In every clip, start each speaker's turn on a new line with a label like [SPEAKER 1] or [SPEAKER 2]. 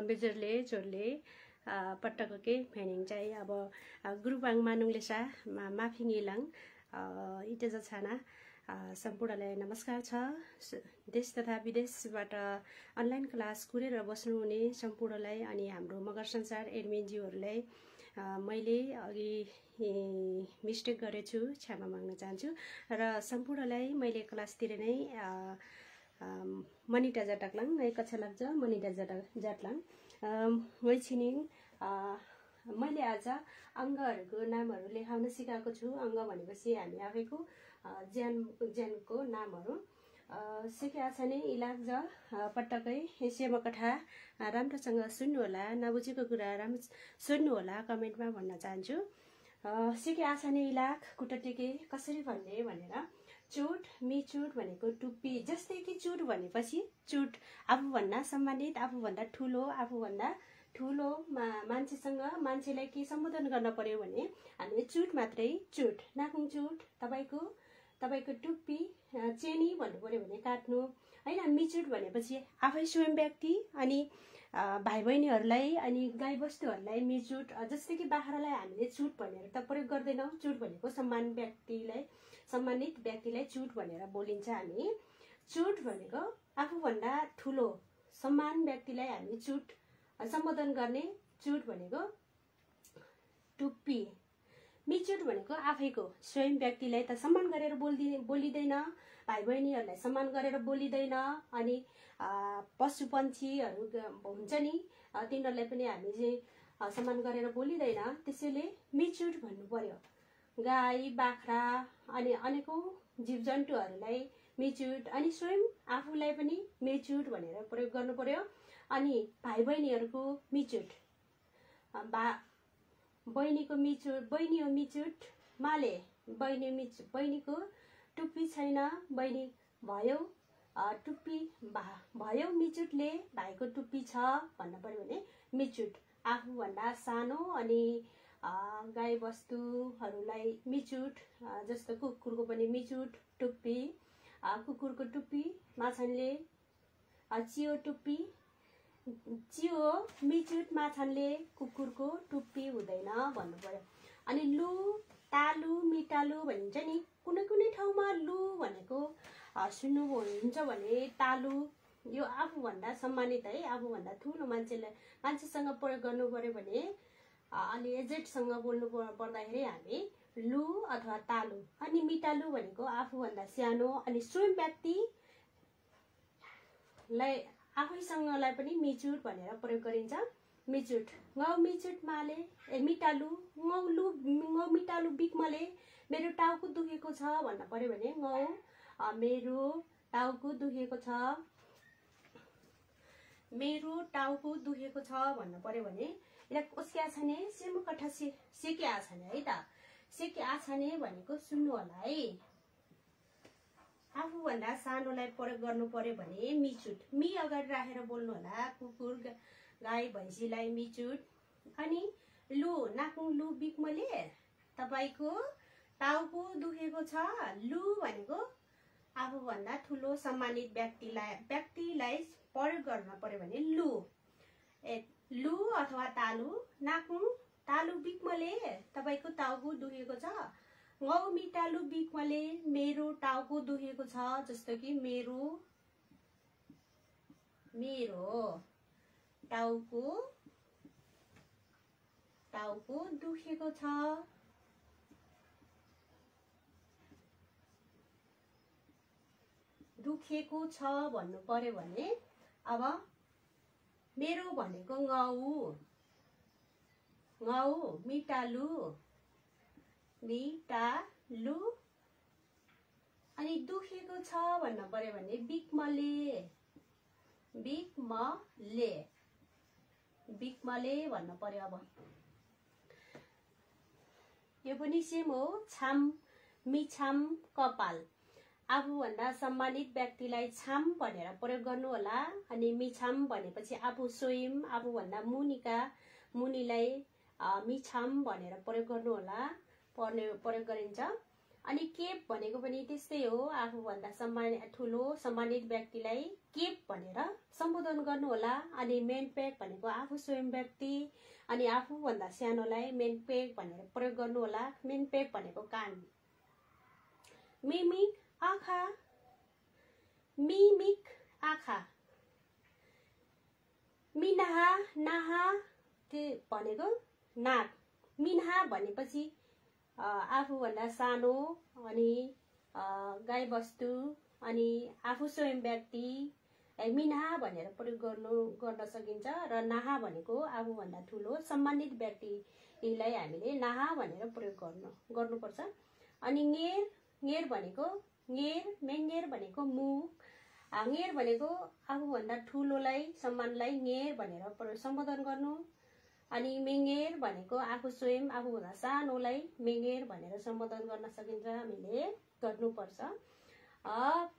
[SPEAKER 1] बेजरले जोरले पट्टको के फेनिङ चाहिँ अब गुरुबाङ मानुङले सा माफिङ इलाङ इटेज छाना सम्पूर्णलाई नमस्कार छ। देश तथा विदेशबाट अनलाइन क्लास कुरेर बस्नुहुने सम्पूर्णलाई अनि हाम्रो मगर संसार एडमिनज्यूहरूलाई मैले अघि मिस्टेक गरेछु, क्षमा माग्न चाहन्छु र सम्पूर्णलाई मैले क्लासतिर नै मनिटा जाटाक्लाङ है कक्षा लाग्छ मनिटा जाटलाङ वैछिनिङ मैले आज अङ्गहरूको नामहरू लेखाउन सिकाएको छु। अङ्ग भनेपछि हामी आफैको ज्यानको नामहरू सिकेका छ नि इलाज पटक्कै सेमकथा राम्रोसँग सुन्नु होला, नबुझेको कुरा राम्रो सुन्नु होला, कमेन्टमा भन्न चाहन्छु। सिकेका छ नि इलाज कुटटेके कसरी भन्ने भनेर चुट मिचुट भनेको टुप्पी, जस्तै कि चुट भनेपछि चुट आफूभन्दा सम्मानित, आफूभन्दा ठुलो, आफूभन्दा ठुलो मान्छेसँग मान्छेलाई के सम्बोधन गर्न पर्यो भने हामीले चुट मात्रै चुट, नाकुङ चुट, तपाईको टुप्पी चेनी भन्नु पर्यो भने काट्नु हैन। मिचुट भनेपछि आफै स्वयं व्यक्ति अनि भाइ बहिनीहरूलाई अनि गाई बस्तुहरूलाई मिचुट, जस्तै कि बाख्रालाई हामीले चुट भनेर त प्रयोग गर्दैनौँ। चुट भनेको सम्मानित व्यक्तिलाई चुट भनेर बोलिन्छ हामी। चुट भनेको आफूभन्दा ठुलो सम्मान व्यक्तिलाई हामी चुट सम्बोधन गर्ने, चुट भनेको टुप्पी। मिचुट भनेको आफैको स्वयं व्यक्तिलाई त सम्मान गरेर बोलिँदैन, भाइ बहिनीहरूलाई सम्मान गरेर बोलिँदैन, अनि पशु पन्छीहरू हुन्छ नि तिनीहरूलाई पनि हामी चाहिँ सम्मान गरेर बोलिँदैन, त्यसैले मिचुट भन्नु पर्यो। गाई बाख्रा अनि अनेकौं जीवजन्तुहरूलाई मिचुट अनि स्वयं आफूलाई पनि मिचुट भनेर प्रयोग गर्नु पर्यो। अनि भाइ बहिनीहरूको मिचुट, बहिनीको मिचुट, बहिनी हो मिचुट माले, बहिनीको टुप्पी छैन, बहिनी भयो टुप्पी भयो मिचुटले भाइको टुप्पी छ भन्नु पर्यो भने मिचुट। आफूभन्दा सानो अनि गाई बस्तुहरूलाई मिचुट, जस्तो कुकुरको पनि मिचुट टुप्पी, कुकुरको टुप्पी माछाले चियो टुप्पी, चियो मिचुट माछाले कुकुरको टुप्पी हुँदैन भन्नु पर्यो। अनि लु तालु मिटालु भनिन्छ नि, कुनै कुनै ठाउँमा लु भनेको सुन्नुहुन्छ भने तालु यो आफूभन्दा सम्मानित है, आफूभन्दा ठुलो मान्छेसँग प्रयोग गर्नु पर्यो भने अलि एजेडसँग बोल्नु पर्दाखेरि हामी लु अथवा तालु। अनि मिटालु भनेको आफूभन्दा सानो अनि स्वयं व्यक्तिलाई आफैसँगलाई पनि मिचुट भनेर प्रयोग गरिन्छ। मिचुट गौ मिचुट माले मिटालु गौ मिटालु बिकमले मेरो टाउको दुखेको छ भन्न पर्यो भने गौ मेरो टाउको दुखेको छ, मेरो टाउको दुखेको छ भन्नु पर्यो भने उसके आछाने सेमो कथा सेके आछाने है त। सेके आछाने भनेको सुन्नु होला है। आफूभन्दा सानोलाई प्रयोग गर्नु पर्यो भने मिचुट, मी अगाडि राखेर बोल्नु होला। कुकुर गाई भैँसीलाई मिचुट। अनि लु नाकुङ लु बिकमले तपाईको टाउको दुखेको छ, लु भनेको आफूभन्दा ठुलो सम्मानित व्यक्तिलाई प्रयोग गर्न पर्यो भने लु। लु अथवा तालु नाकुङ तालु बिकमले तपाईको टाउको दुखेको छ, गौ मिटालु बिकमले मेरो टाउको दुखेको छ, जस्तो कि मेरो टाउको दुखेको छ। दुखेको छ भन्नु पर्यो भने अब मेरो भनेको गौ मिटालु अनि दुखेको छ भन्नु पर्यो भने बिकमले भन्नु पर्यो। अब यो पनि सेम हो। छाम मिछाम कपाल, आफूभन्दा सम्मानित व्यक्तिलाई छाम भनेर प्रयोग गर्नु होला। अनि मिछाम भनेपछि आफू स्वयं आफूभन्दा मुनिलाई मिछाम भनेर प्रयोग गर्नु होला, प्रयोग गरिन्छ। अनि केप भनेको पनि त्यस्तै हो, आफूभन्दा ठुलो सम्मानित व्यक्तिलाई केप भनेर सम्बोधन गर्नुहोला। अनि मेनपेक भनेको आफू स्वयं व्यक्ति, अनि आफूभन्दा सानोलाई मेनपेक भनेर प्रयोग गर्नुहोला। मेनपेक भनेको कान। मिमिक आँखा, मिमिक आँखा। मिनाहा नाहा भनेको नाक। मिनाहा भनेपछि आफूभन्दा सानो, अनि गाईबस्तु, अनि आफू स्वयं व्यक्ति मिनाहा भनेर प्रयोग गर्न सकिन्छ। र नाहा भनेको आफूभन्दा ठुलो सम्मानित व्यक्तिलाई हामीले नाहा भनेर प्रयोग गर्नुपर्छ। अनि ङेर, ङेर भनेको मेङेर भनेको मुख। ङेर भनेको आफूभन्दा ठुलोलाई सम्मानलाई ङेर भनेर सम्बोधन गर्नु। अनि मेङेर भनेको आफू स्वयं आफूभन्दा सानोलाई मेङेर भनेर सम्बोधन गर्न सकिन्छ, हामीले गर्नुपर्छ।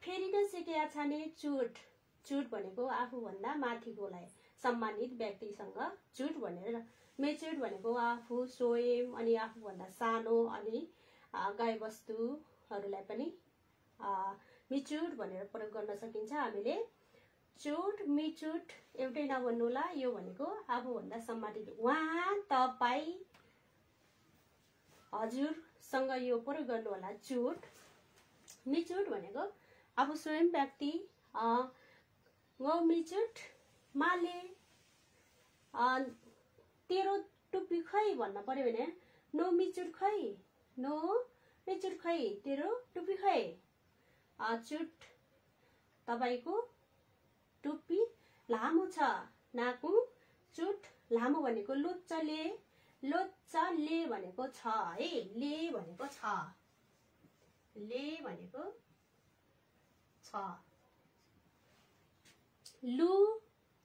[SPEAKER 1] फेरि न सिकेका छाने चुट। चुट भनेको आफूभन्दा माथिकोलाई सम्मानित व्यक्तिसँग चुट भनेर। मेचुट भनेको आफू स्वयं अनि आफूभन्दा सानो अनि गाईबस्तुहरूलाई पनि मिचुट भनेर प्रयोग गर्न सकिन्छ हामीले। चुट मिचुट एउटै नभन्नुहोला, यो भनेको आफूभन्दा सम्मानित उहाँ, तपाईँ, हजुरसँग यो प्रयोग गर्नुहोला चुट। मिचुट भनेको आफू स्वयं व्यक्ति। गौ मिचुट माले, तेरो टुप्पी खै भन्न पर्यो भने नो मिचुट खै, नो मिचुट खै, तेरो टुप्पी खै। चुट तपाईको टुप्पी लामो छ। नाकु चुट लामो भनेको लोच्चले, लोच्चले भनेको छ है, ले भनेको छ, ले भनेको छ। लु,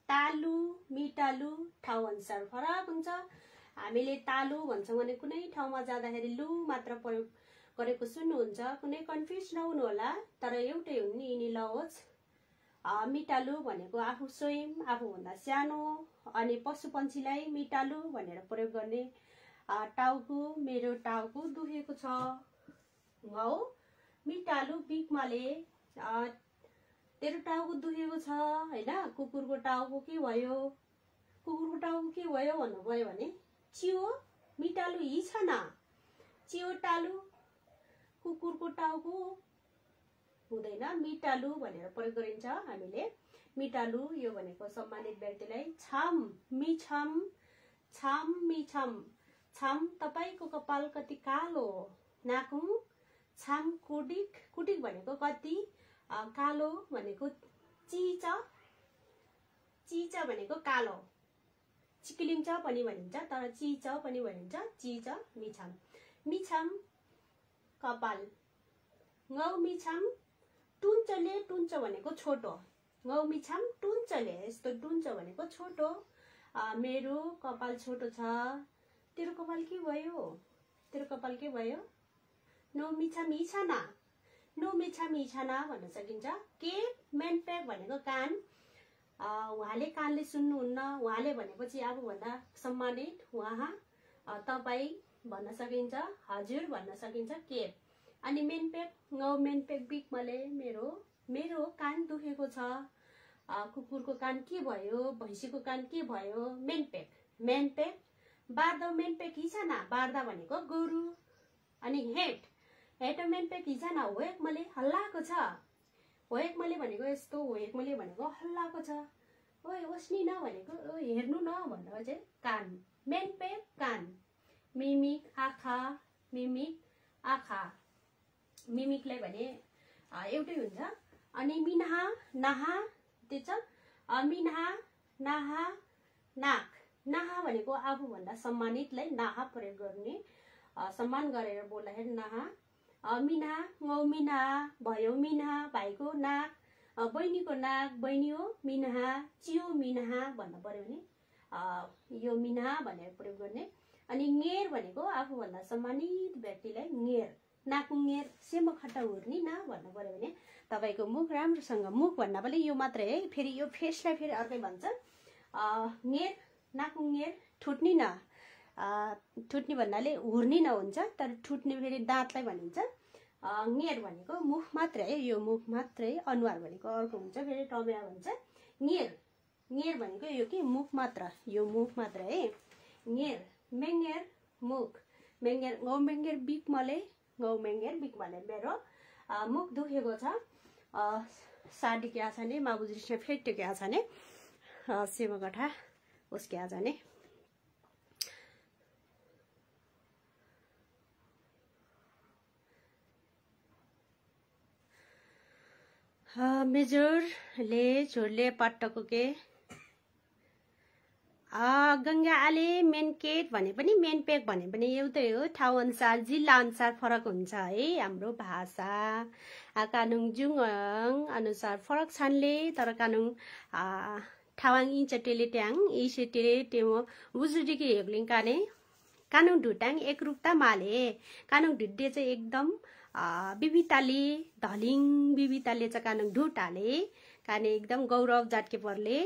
[SPEAKER 1] तालु, मिटालु ठाउँ अनुसार फरक हुन्छ। हामीले तालु भन्छौँ भने कुनै ठाउँमा जाँदाखेरि लु मात्र प्रयोग गरेको सुन्नुहुन्छ, कुनै कन्फ्युज नहुनु होला, तर एउटै हुन् नि यिनी लवज। मिटालु भनेको आफू स्वयं आफूभन्दा सानो अनि पशु पन्छीलाई मिटालु भनेर प्रयोग गर्ने। टाउको, मेरो टाउको दुखेको छ। गौ मिटालु बिकमाले, तेरो टाउको दुखेको छ हैन। कुकुरको टाउको के भयो, कुकुरको टाउको के भयो भन्नुभयो भने चियो मिटालु हि छ न, चियो टालु कुकुरको टाउको हुँदैन, मिटालु भनेर प्रयोग गरिन्छ हामीले। मिटालु यो भनेको सम्मानित व्यक्तिलाई। छाम मिछाम, छाम मिछाम, छाम तपाईको कपाल कति कालो। नाकु छाम कुडिक, कुडिक भनेको कति कालो भनेको चिच, चिच भनेको कालो। चिक्लिन्छ पनि भनिन्छ, तर चिच पनि भनिन्छ, चिच। मिछाम, मिछाम कपाल। गौ मिछाम टुन्चले, टुन्च भनेको छोटो। गौ मिछाम टुन्चले, यस्तो टुन्च भनेको छोटो। मेरो कपाल छोटो छ, तेरो कपाल के भयो, तेरो कपाल के भयो। नो मिछा मिछाना, नो मिछा मिछाना भन्न सकिन्छ। के मेनपेक भनेको कान। उहाँले कानले सुन्नुहुन्न, उहाँले भनेपछि आफूभन्दा सम्मानित उहाँ, तपाईँ भन्न सकिन्छ, हजुर भन्न सकिन्छ। केप अनि मेनपेक, गौ मेनपेक बिकमले, मेरो मेरो कान दुखेको छ। कुकुरको कान के भयो, भैँसीको कान के भयो। मेनपेक, मेनपेक बार्दा मेनपेक हिसाना, बार्दा भनेको गोरु। अनि हेट, हेट मेनपेक हिसाना, होएक मैले हल्लाको छ। होएक मैले भनेको यस्तो, होएक मैले भनेको हल्लाको छ। ओए ओस्नी न भनेको हेर्नु न भन्नु चाहिँ कान। मेनपेक कान। मिमिक आँखा, मिमिक आँखा, मिमिकलाई भने एउटै हुन्छ। अनि मिनाहा नाहा, त्यो छ मिनाहा नाहा नाक। नाहा भनेको आफूभन्दा सम्मानितलाई नाहा प्रयोग गर्ने, सम्मान गरेर बोल्दाखेरि नाहा। मिना, गौ मिना भयो, मिना भाइको नाक, बहिनीको नाक, बहिनी हो मिनाहा, चियो मिनाहा भन्नु पर्यो भने यो मिना भनेर प्रयोग गर्ने। अनि ङेर भनेको आफूभन्दा सम्मानित व्यक्तिलाई ङेर, नाकु ङेर सेमो खट्टा हुर्नी न भन्नु पर्यो भने तपाईँको मुख राम्रोसँग, मुख भन्दा पनि यो मात्रै है, फेरि यो फेसलाई फेरि अर्कै भन्छ। ङेर, नाकु ङेर, ठुट्नी न, ठुट्नी भन्नाले हुर्नी न हुन्छ, तर ठुट्ने फेरि दाँतलाई भनिन्छ। ङेर भनेको मुख मात्रै है, यो मुख मात्रै। अनुहार भनेको अर्को हुन्छ, फेरि टम्या भन्छ। ङेर भनेको यो के मुख मात्र, यो मुख मात्र है। ङेर मेङ्गेर मुख, मेङ्गेर गौमेङ्गेर बिकमले, गौमेङ्गेर बिकमले मेरो मुख दुखेको छ। साडी क्या छ ने माबुजी फेट्यो क्या छ ने सेवागठा उसके आज ने मेजोरले झोरले पट्टको के गङ्गा आले मेनकेट भने पनि मेनपेक भने पनि एउटै हो। ठाउँ अनुसार जिल्ला अनुसार फरक हुन्छ है। हाम्रो भाषा कानुङ जुङ अनुसार फरक छन्ले, तर कानुङ ठावाङ इचटेले ट्याङ इसेटेले टेमो बुजुडीकी हेग्लिङ काने कानुङ ढुटाङ एकरूपता माले कानुङ ढुड्डे चाहिँ एकदम विविधताले धलिङ विविधताले चाहिँ कानुङ ढुटाले काने एकदम गौरव जाटके पर्ले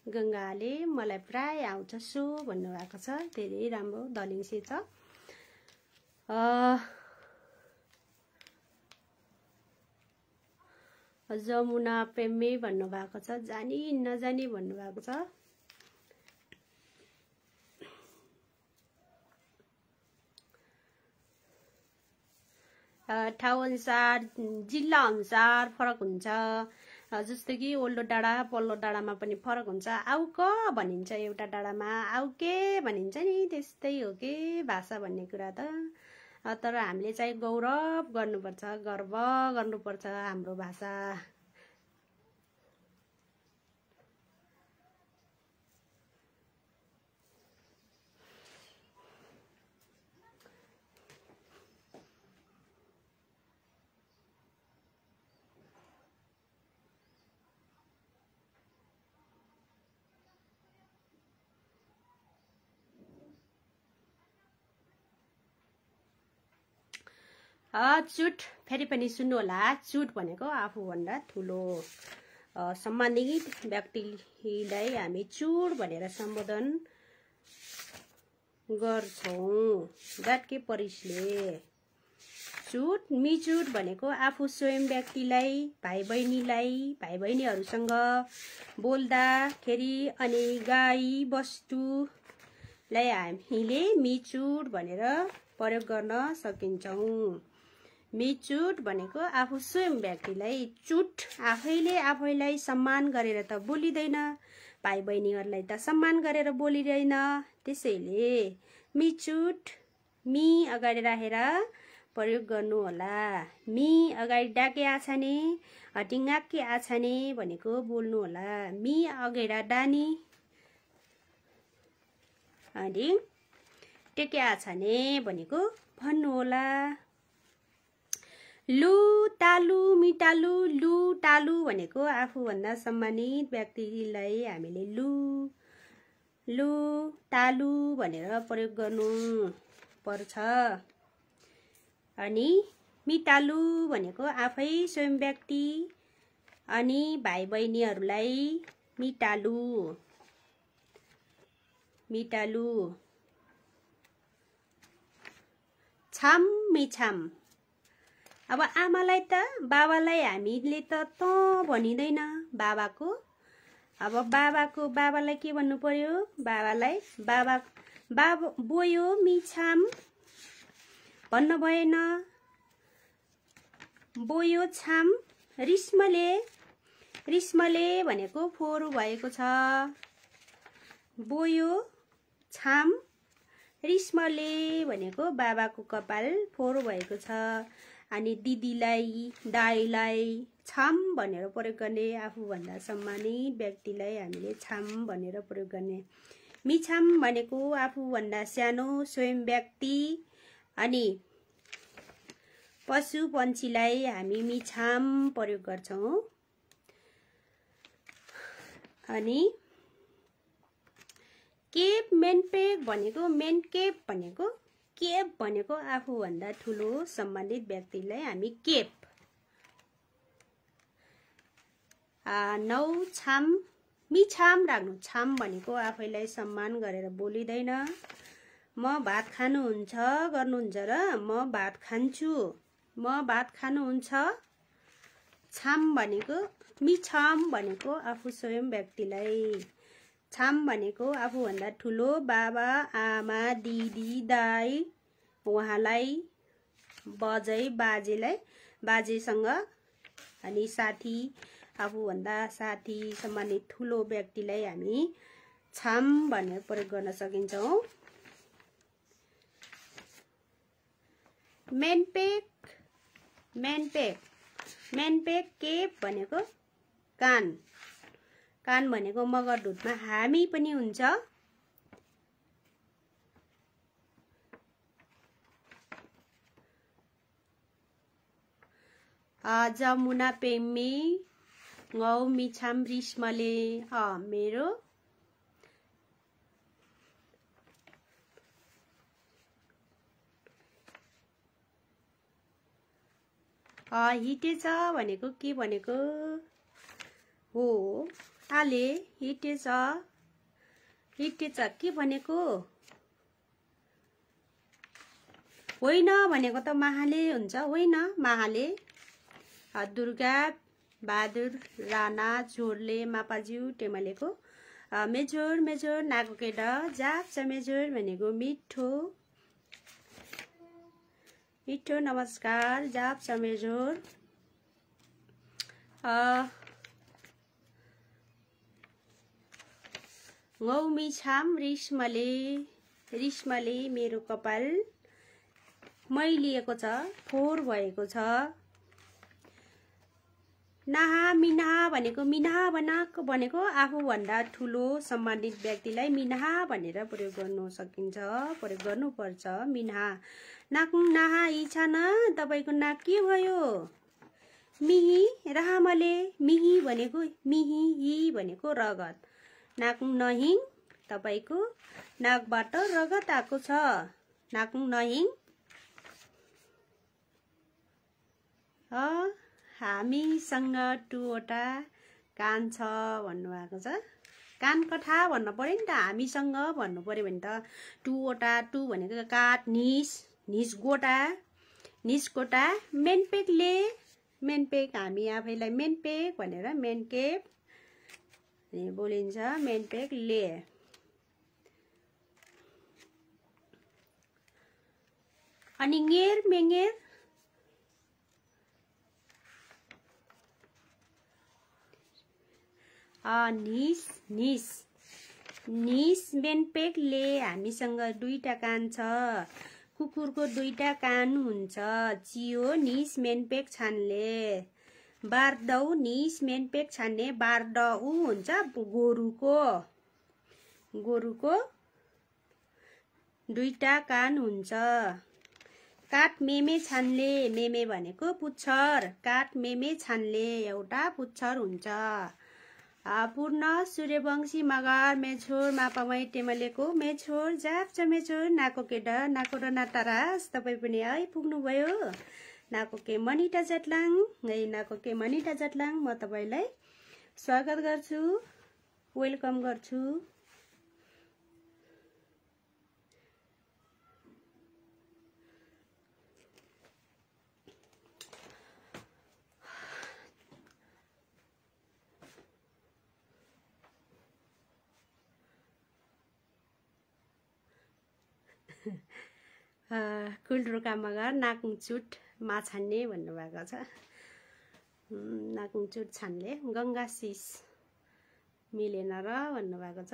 [SPEAKER 1] गङ्गाले मलाई प्राय आउँछ सो भन्नुभएको छ। धेरै राम्रो दलिङसे छ। जमुना प्रेमी भन्नुभएको छ, जानी नजानी भन्नुभएको छ। ठाउँ अनुसार जिल्ला अनुसार फरक हुन्छ। जस्तो कि ओल्डो डाँडा पल्लो डाँडामा पनि फरक हुन्छ। आउक भनिन्छ एउटा डाँडामा, आउके भनिन्छ नि, त्यस्तै हो के भाषा भन्ने कुरा त। तर हामीले चाहिँ गौरव गर्नुपर्छ, गर्व गर्नुपर्छ हाम्रो भाषा। चुट फेरि पनि सुन्नु होला। चुट भनेको आफूभन्दा ठुलो सम्मानित व्यक्तिलाई हामी चुट भनेर सम्बोधन गर्छौं। जाटके परिसले चुट मिचुट भनेको आफू स्वयं व्यक्तिलाई भाइ बहिनीहरूसँग बोल्दाखेरि अनि गाई वस्तुलाई हामीले मिचुट भनेर प्रयोग गर्न सकिन्छौं। मिचुट भनेको आफू स्वयं व्यक्तिलाई, चुट आफैले आफैलाई सम्मान गरेर त बोलिदैन, भाइ बहिनीहरूलाई त सम्मान गरेर बोलिदैन। त्यसैले मिचुट मी अगाडि राखेर प्रयोग गर्नु होला। मी अगाडि डाके आछाने हटिङाके आछाने भनेको बोल्नु होला। मी अगेरा डानी अनि टेके आछाने भनेको भन्नु होला। लु तालु मिटालु, लु टालु भनेको आफूभन्दा सम्मानित व्यक्तिलाई हामीले लु टालु भनेर प्रयोग गर्नु पर्छ। अनि मिटालु भनेको आफै स्वयं व्यक्ति अनि भाइ बहिनीहरूलाई मिटालु। छाम मिछाम, अब आमालाई त बाबालाई हामीले त भनिँदैन बाबाको। अब बाबालाई के भन्नु पर्यो? बाबालाई बाबा बोयो मिछाम भन्नु भएन। बोयो छाम रिस्मले भनेको फोहोर भएको छ। बोयो छाम रिस्मले भनेको बाबाको कपाल फोहोर भएको छ। अनि दिदीलाई दाइलाई छाम भनेर प्रयोग गर्ने, आफूभन्दा सम्मानित व्यक्तिलाई हामीले छाम भनेर प्रयोग गर्ने। मिछाम भनेको आफूभन्दा सानो स्वयं व्यक्ति अनि पशु पन्छीलाई हामी मिछाम प्रयोग गर्छौं। अनि केप मेनपेक भनेको, मेनकेप भनेको, केप भनेको आफूभन्दा ठुलो सम्मानित व्यक्तिलाई हामी केप। नौ छाम मिछाम राख्नु, छाम भनेको आफैलाई सम्मान गरेर बोलिँदैन, म भात खानुहुन्छ गर्नुहुन्छ र म भात खान्छु। म भात खानुहुन्छ। छाम भनेको मिछाम भनेको आफू स्वयं व्यक्तिलाई। छाम भनेको आफूभन्दा ठुलो बाबा आमा दिदी दाइ उहाँलाई बजै बाजेलाई बाजेसँग अनि साथी आफूभन्दा साथी सम्बन्धित ठुलो व्यक्तिलाई हामी छाम भनेर प्रयोग गर्न सकिन्छौँ। मेनपेक मेनपेक मेनपेक केप भनेको कान। कान भनेको मगर ढुटमा हामी पनि हुन्छ। जमुना पेम्मी ngau मिछाम रिस्मले मेरो हिटेछ भनेको के भनेको हो आले हिटेछ हिटेछ के भनेको होइन भनेको त महाले हुन्छ होइन महाले। दुर्गा बहादुर राणा झोरले मापाज्यू टेमलेको मेजोर मेजोर नाको केटा जाप्छ मेजोर भनेको मिठो मिठो नमस्कार जाप्छ मेजोर। ngau छाम रिस्मले रिस्मले मेरो कपाल मैलिएको छ फोहोर भएको छ। नाहा मिनाहा भनेको मिनाहा भनेको आफूभन्दा ठुलो सम्बन्धित व्यक्तिलाई मिनाहा भनेर प्रयोग गर्नु सकिन्छ प्रयोग गर्नुपर्छ। मिनाहा नाक नाहा इच्छा न तपाईको नाक के भयो मिही रामले मिही भनेको मिही हि भनेको रगत नाक नहिङ तपाईको नाकबाट रगत आएको छ नाक नहिङ। हामीसँग 2 वटा कान छ भन्नुभएको छ। कान कठा भन्न पर्यो नि त हामीसँग भन्नु पर्यो भने त 2 वटा 2 भनेको काठ निस निस गोटा निस गोटा मेनपेकले मेनपेक हामी आफैलाई मेनपेक भनेर मेनकेप बोलिन्छ मेनपेक ले। अनि ङेर मेङेर निस निस निस मेनपेक ले हामीसँग 2टा कान छ। कुकुरको 2टा कान हुन्छ। चियो निस मेनपेक छान्ले बार्दौ निस मेनपेक छान्ने बार्दउ हुन्छ गोरुको गोरुको 2टा कान हुन्छ। काठ मेमे छान्ले मेमे भनेको पुच्छर काठ मेमे छान्ले एउटा पुच्छर हुन्छ। पूर्ण सूर्यवंशी मगर मेछोर मापामै टेमलेको मेछोर जाप्छ मेछोर नाको केडा नाको र नातारास तपाईँ पनि आइपुग्नुभयो। नाको के मनिटा जटलाङ नाको के मनिटा जटलाङ म तपाईलाई स्वागत गर्छु वेलकम गर्छु। कुल्ड्रोका मगर नाकुङचुट माछान्ने भन्नुभएको छ। नाकुङचुट छान्ले गङ्गा शिष मिलेन र भन्नुभएको छ।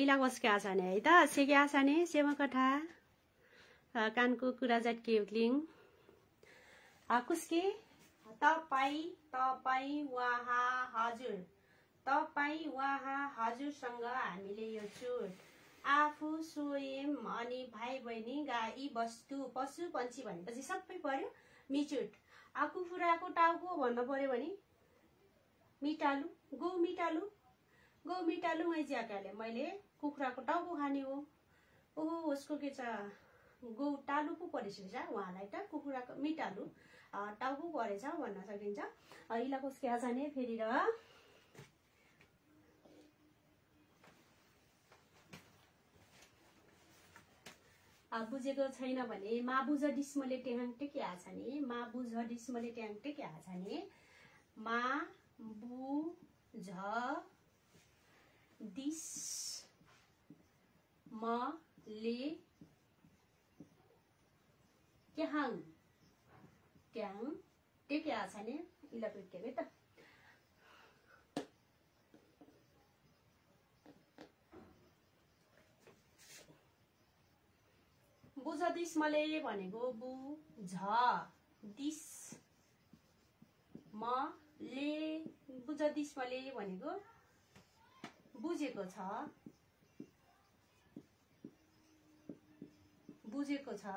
[SPEAKER 1] इला कसके आछाने है त सेके आछाने सेवा कथा कानको कुरा जाटके उक्लिङ कुस्के तपाई तपाई वहाँ हजुर तपाई वहाँ हजुरसँग हामीले यो चुट आफू स्वयं अनि भाइ बहिनी गाई वस्तु पशु पन्छी भनेपछि सबै पर्यो मिचुट। कुखुराको टाउको भन्न पर्यो भने मिटालु गौ मिटालु मै ज्याकाले मैले कुखुराको टाउको खाने हो ओहो उसको के छ गौ टालु पो परेछ उहाँलाई त कुखुराको मिटालु टाउको परेछ भन्न सकिन्छ। इला कसके आछाने फेरि र बुझेको छैन भने मा बुझ डिस्मले ट्याङ टेके आछाने मा बुझ डिस्मले ट्याङ टेके आछाने मा बुझ दिस मले ट्याङ ट्याङ टेके आछाने इलापिट के त बुझ दिस्मले भनेको बुझ दिस मले बुझ दिस्मले भनेको बुझेको छ बुझेको छ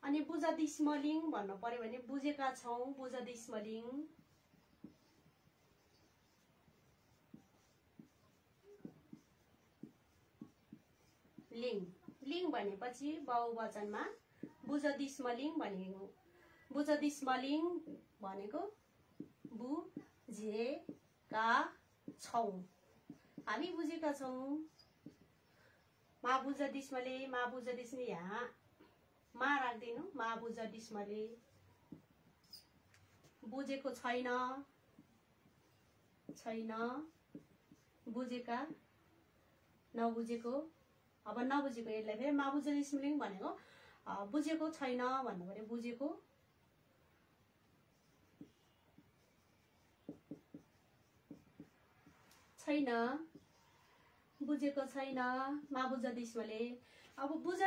[SPEAKER 1] अनि बुझ दिस्मलिङ भन्नु पर्यो भने बुझेका छौं बुझ दिस्मलिङ लिङ लिङ भनेपछि बहुवचनमा बुझ दिस्मलिङ भनेको बुझ दिस्मलिङ भनेको बुझेका छौं हामी बुझेका छौं मा बुझ दिस्मले मा बुझ दिस्ने यहाँ मा राख्दिनु मा बुझ दिस्मले बुझेको छैन छैन बुझेका नबुझेको अब नबुझेको यसलाई फेरि मा बुझ दिस्मलिङ भनेको बुझेको छैन भन्नु पर्यो बुझेको छैन बुझेको छैन मा बुझ दिस्मले अब बुझ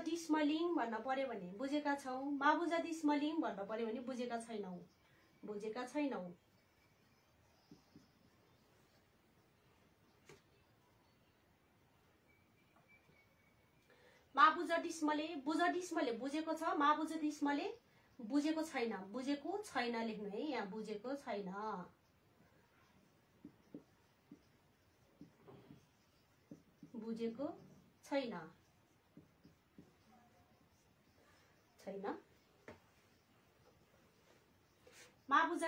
[SPEAKER 1] दिस्मलिङ भन्न पर्यो भने बुझेका छौं मा बुझ दिस्मलिङ भन्न पर्यो भने बुझेका छैनौ बुझेका छैनौ मा बुझ डिस्मले बुझेको छ मा बुझ डिस्मले बुझेको छैन लेख्नु है यहाँ बुझेको छैन बुझेको छैन छैन मा बुझ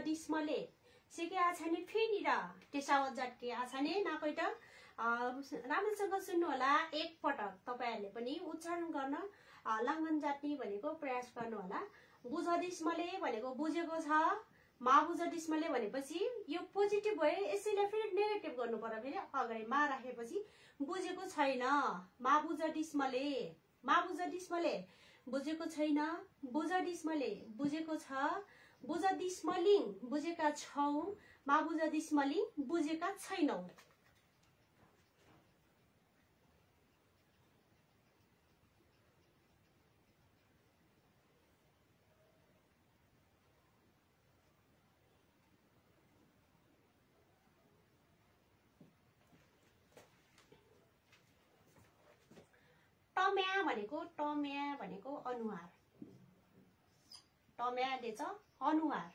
[SPEAKER 1] डिस्मले सिके आछाने फेरि र टेसावत जाटके आछाने नाकैट राम्रोसँग सुन्नु होला एक पटक तपाईहरुले पनि उच्चारण गर्न लाङ्गन जाति भनेको प्रयास गर्नु होला बुझ दिस्मले भनेको बुझेको छ मा बुझ दिस्मले भनेपछि यो पोजिटिभ भयो यसैले फेरि नेगेटिभ गर्नु पर्यो फेरि अगाडि मा राखेपछि बुझेको छैन मा बुझ डिस्मले बुझेको छैन बुझ डिस्मले बुझेको छ बुझ दिस्मलिङ बुझेका छौ मा बुझ दिस्मलिङ बुझेका छैनौ टम्या भनेको अनुहार टम्याले छ अनुहार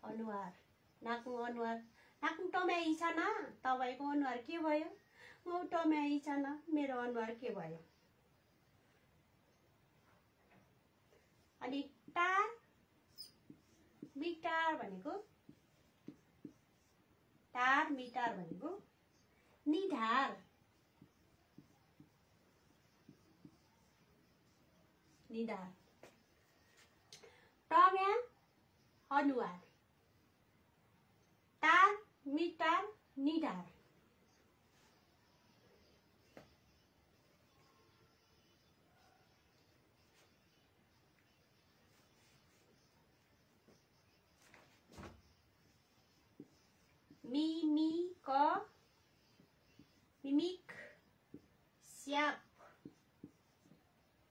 [SPEAKER 1] अनुहार नाकु अनुहार नाकु टम्या इछाना तपाईको अनुहार के भयो म टम्या इछाना मेरो अनुहार के भयो अनि टार मिटार भनेको निधार टम्या अनुहार टार मिटार निधार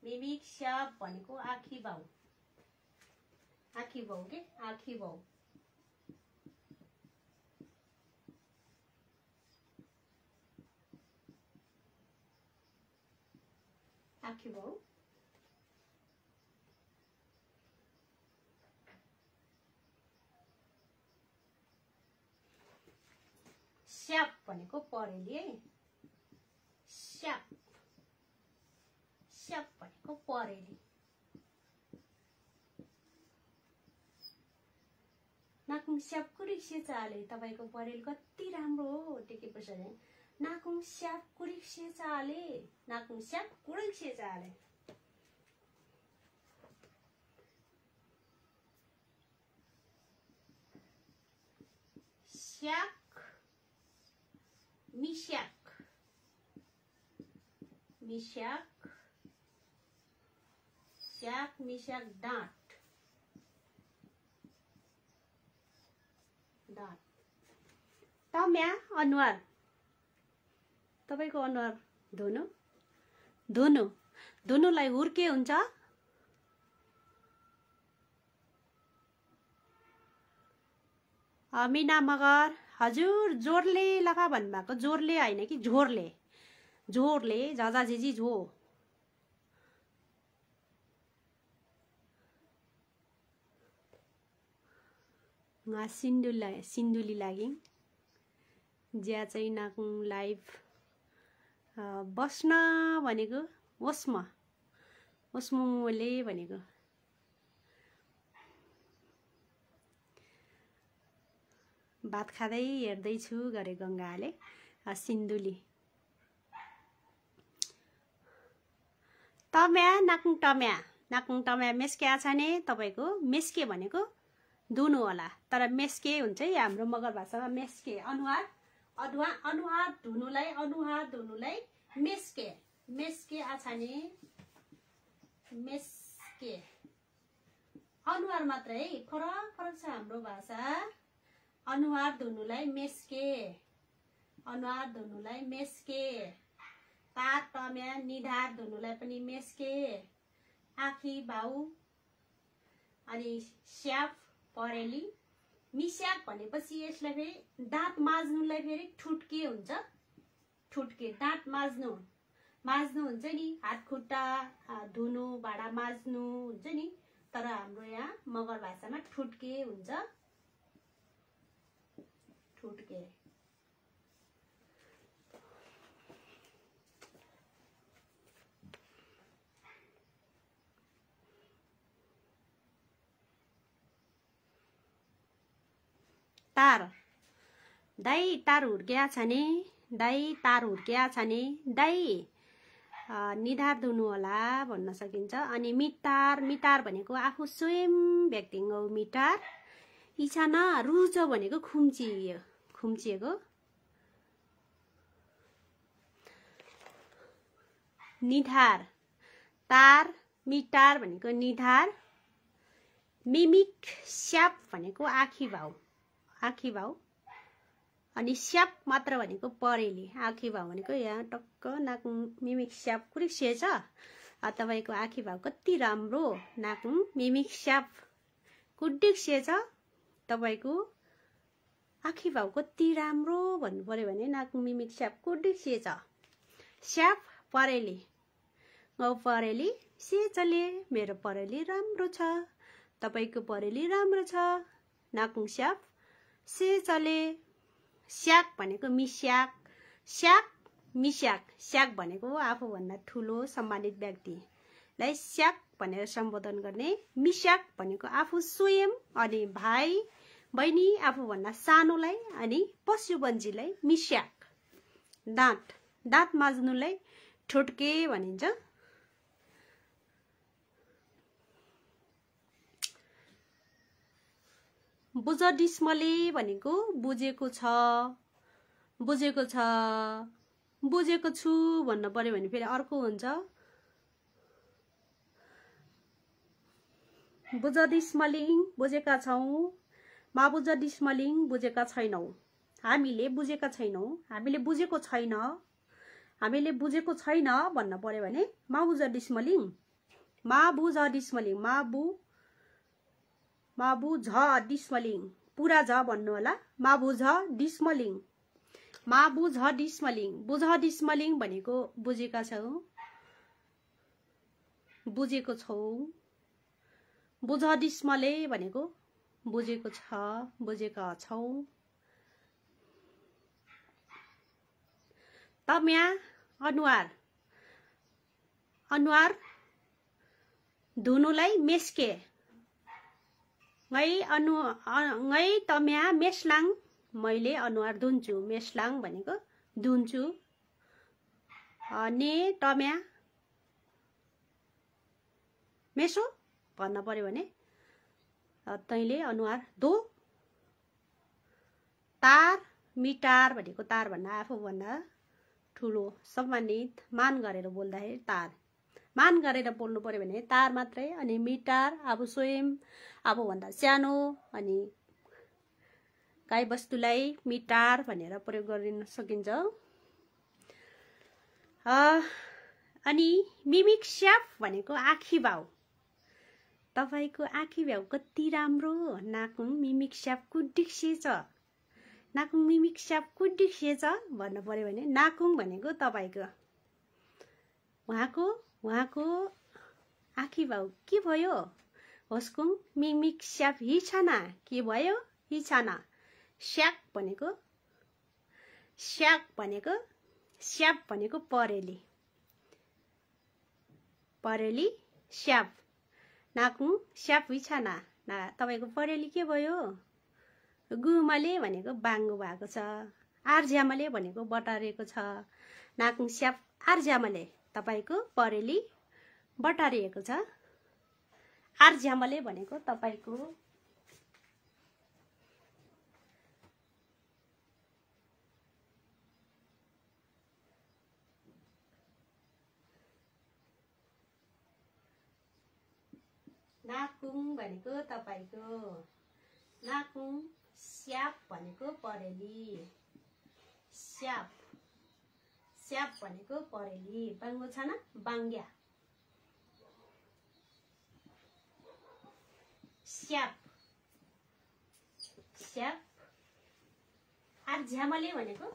[SPEAKER 1] मिमिक स्याप भनेको आँखी भाउ के आँखी भाउ स्याप भनेको परेली है स्याप भनेको परेली नाकुङ स्याप कुरिक से चाले तपाईको परेल कति राम्रो हो टेके पछाडि नाकुङ स्याप कुरिक से चाले नाकुङ स्याप कुरिक से चाले स्याक मिस्याक मिस्याक स्याक मिस्याक डाँट तम्या अनुहार तपाईको अनुहार धुनु धुनु धुनुलाई हुर के हुन्छ मीना मगर हजुर जोरले लगा भन्नुभएको जोरले हैन कि झोरले झोरले जाजा जिजी झो सिन्धुली लागि ज्या चाहिँ नाकुङ लाइभ बस्न भनेको ओस्मोले भनेको भात खाँदै हेर्दैछु गरे गंगाले सिन्धुली तम्या नाकुङ टम्या मेस्के छ नि तपाईको मेस्के भनेको दुनु होला तर मेस्के हुन्छ है हाम्रो मगर भाषामा मेस्के अनुहार धुनुलाई मेस्के आछाने मेस्के अनुहार मात्र है फरक छ हाम्रो भाषा अनुहार धुनुलाई मेस्के तार टम्या निधार धुनुलाई पनि मेस्के आखी भाउ अनि स्याप परेली मिस्याक भनेपछि यसलाई फेरि दाँत माझ्नुलाई फेरि ठुटके हुन्छ ठुटके दाँत माझ्नु हुन्छ नि हात खुट्टा धुनु भाडा माझ्नु हुन्छ नि तर हाम्रो यहाँ मगर भाषामा ठुटके हुन्छ ठुटके तार दाई तार हुर्किया छ नि दाई निधार धुनु होला भन्न सकिन्छ अनि मिटार भनेको आफू स्वयं व्यक्ति हो मिटार इच्छा न रुच भनेको खुम्चिएको निधार तार मिटार भनेको निधार मिमिक स्याप भनेको आखी भाउ अनि स्याप मात्र भनेको परेली आखी भाउ भनेको यहाँ टक्क नाकुङ मिमिक स्याप कुरिक से छ तपाईको आखी भाउ कति राम्रो नाकुङ मिमिक स्याप कुडिक से छ तपाईको आखी भाउ कति राम्रो भन्नु पर्यो भने नाकुङ मिमिक स्याप कुडिक से छ स्याप परेली गौ परेली से चले मेरो परेली राम्रो छ तपाईको परेली राम्रो छ नाकुङ स्याप से चले स्याक भनेको स्याक भनेको आफूभन्दा ठुलो सम्मानित व्यक्तिलाई स्याक भनेर सम्बोधन गर्ने मिस्याक भनेको आफू स्वयं अनि भाइ बहिनी आफूभन्दा सानोलाई अनि पशुपन्छीलाई मिस्याक दाँत माझ्नुलाई ठुटके भनिन्छ बुझ डिस्मले भनेको बुझेको छु भन्न पर्यो भने फेरि अर्को हुन्छ बुझ डिस्मलिङ बुझेका छौं मा बुझ डिस्मलिङ बुझेका छैनौ हामीले बुझेको छैन भन्न पर्यो भने मा बुझ डिस्मलिङ पुरा झ भन्नु होला मा बुझ डिस्मलिङ बुझ डिस्मलिङ भनेको बुझेको छौ बुझ डिस्मले भनेको बुझेका छौ तम्या अनुहार धुनुलाई मेस्के ngै तम्या मेस्लाङ मैले अनुहार धुन्छु मेस्लाङ भनेको धुन्छु ने तम्या मेसो भन्न पर्यो भने तैले अनुहार धो तार मिटार भनेको तार भन्दा आफूभन्दा ठुलो सम्मानित मान गरेर बोल्दाखेरि तार मान गरेर बोल्नु पर्यो भने तार मात्रै अनि मिटार आफू स्वयं आफूभन्दा सानो अनि गाई वस्तुलाई मिटार भनेर प्रयोग गरिन सकिन्छ अनि मिमिक स्याप भनेको आँखी भाव तपाईको आँखी भाव कति राम्रो नाकुङ मिमिक स्याप कुडिक्सेछ नाकुङ मिमिक स्याप कुडिक्सेछ भन्नु पर्यो भने नाकुङ भनेको तपाईको उहाँको आँखी भाव के भयो होस्कुङ मिमिक स्याप हिछाना के भयो हिछाना स्याप भनेको स्याप भनेको परेली स्याप नाकुङ स्याप हिछाना तपाईको परेली के भयो गुमाले भनेको बाङ्गो भएको छ आर्ज्यामले भनेको बटारिएको छ नाकुङ स्याप आर्ज्यामले तपाईको परेली बटारिएको छ आर्ज्यामले भनेको तपाईको नाकुङ भनेको तपाईको नाकुङ स्याप भनेको परेली स्याप भनेको परेली बाङ्गो छ न बाङ्ग्या स्याप आर्ज्यामले भनेको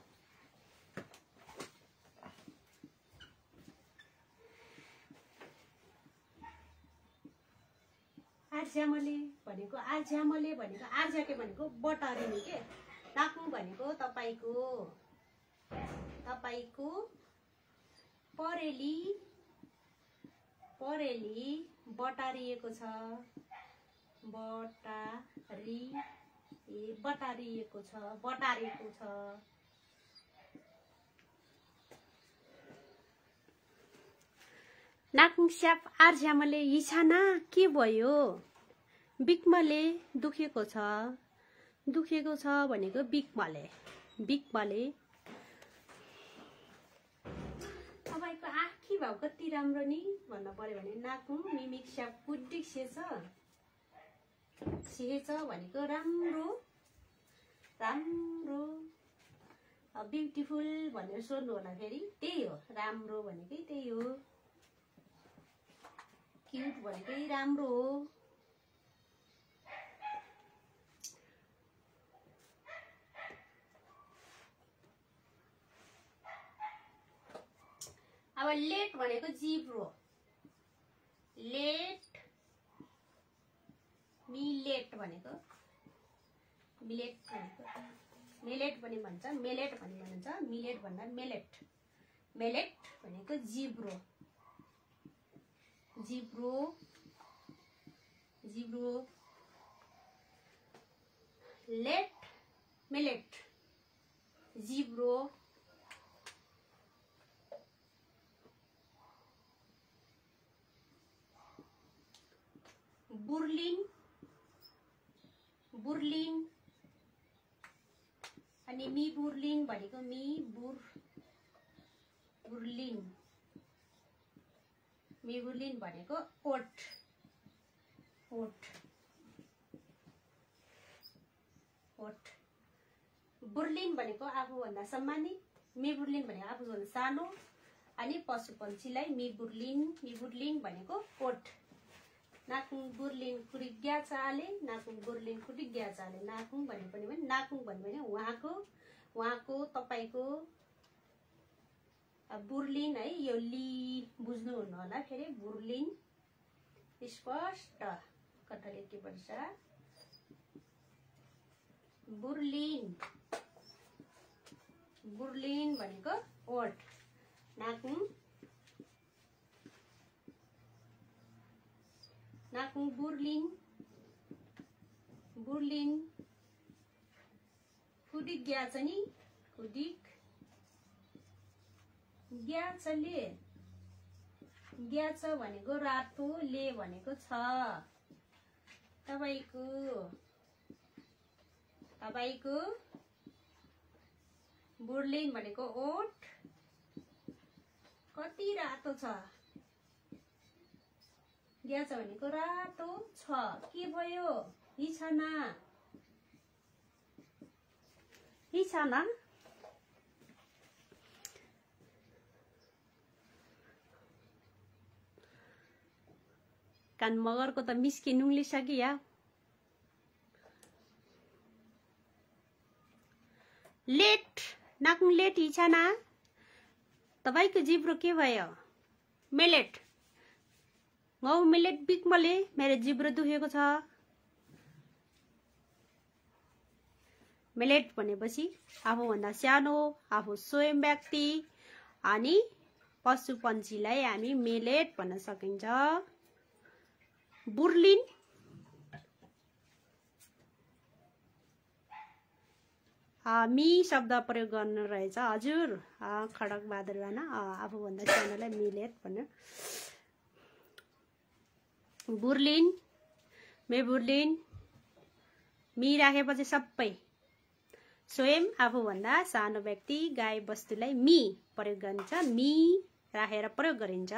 [SPEAKER 1] आर्ज्यामले भनेको आर्ज्याके भनेको बटारिने के नाकुङ भनेको तपाईको परेली बटारिएको छ बटारिएको छ नाकुङ स्याप आर्ज्यामले इछाना के भयो बिक्मले दुखेको छ भनेको बिक्मले तपाईको आँखी भाव कति राम्रो नि भन्न पर्यो भने नाकुङ मिमिक स्याप कुडिक्सेछ भनेको राम्रो ब्युटिफुल भनेर सोध्नु होला फेरि त्यही हो राम्रो भनेकै त्यही हो क्युट भनेकै राम्रो हो अब लेट भनेको जिब्रो मिलेट भनेको मेलेट पनि भन्छ मेलेट पनि भन्छ मिलेट भन्दा मेलेट भनेको जिब्रो लेट मेलेट जिब्रो बुर्लिन अनि मी बुर्लिन भनेको मी बुर्लिन भनेको ओट बुर्लिन भनेको आफूभन्दा सम्मानित मी बुर्लिन भनेको आफूभन्दा सानो अनि पशु पक्षीलाई मी बुर्लिन भनेको ओट नाकुङ बुर्लिन कुडिग्या चाले नाकुङ भने पनि नाकुङ भन्यो भने उहाँको तपाईको बुर्लिन है यो ली बुझ्नु हुनु होला फेरि बुर्लिन स्पष्ट कथले के पर्छ बुर्लिन भनेको ओट नाकुङ बुर्लिन बुर्लिन फुडिक ग्याछ नि फुडिक ग्याछले ग्याछ भनेको रातो ले भनेको छ तपाईको बुर्लिन भनेको ओठ कति रातो छ ग्याछ भनेको रातो छ के भयो हिछाना कान मगरको त मिस्की नुङ्लिसकिया लेट नाकुङ लेट हिछाना तपाईको जिब्रो के भयो मेलेट गौ मेलेट बिकमले मेरो जिब्रो दुखेको छ मेलेट भनेपछि आफूभन्दा सानो आफू स्वयं व्यक्ति अनि पशु पन्छीलाई हामी मेलेट भन्न सकिन्छ बुर्लिन मी शब्द प्रयोग गर्नु रहेछ हजुर खडक बहादुर राणा आफूभन्दा सानोलाई मेलेट भन्नु बुर्लिन बुर्लिन मी राखेपछि सबै स्वयं आफूभन्दा सानो व्यक्ति गाई बस्तुलाई मी प्रयोग गरिन्छ मी राखेर प्रयोग गरिन्छ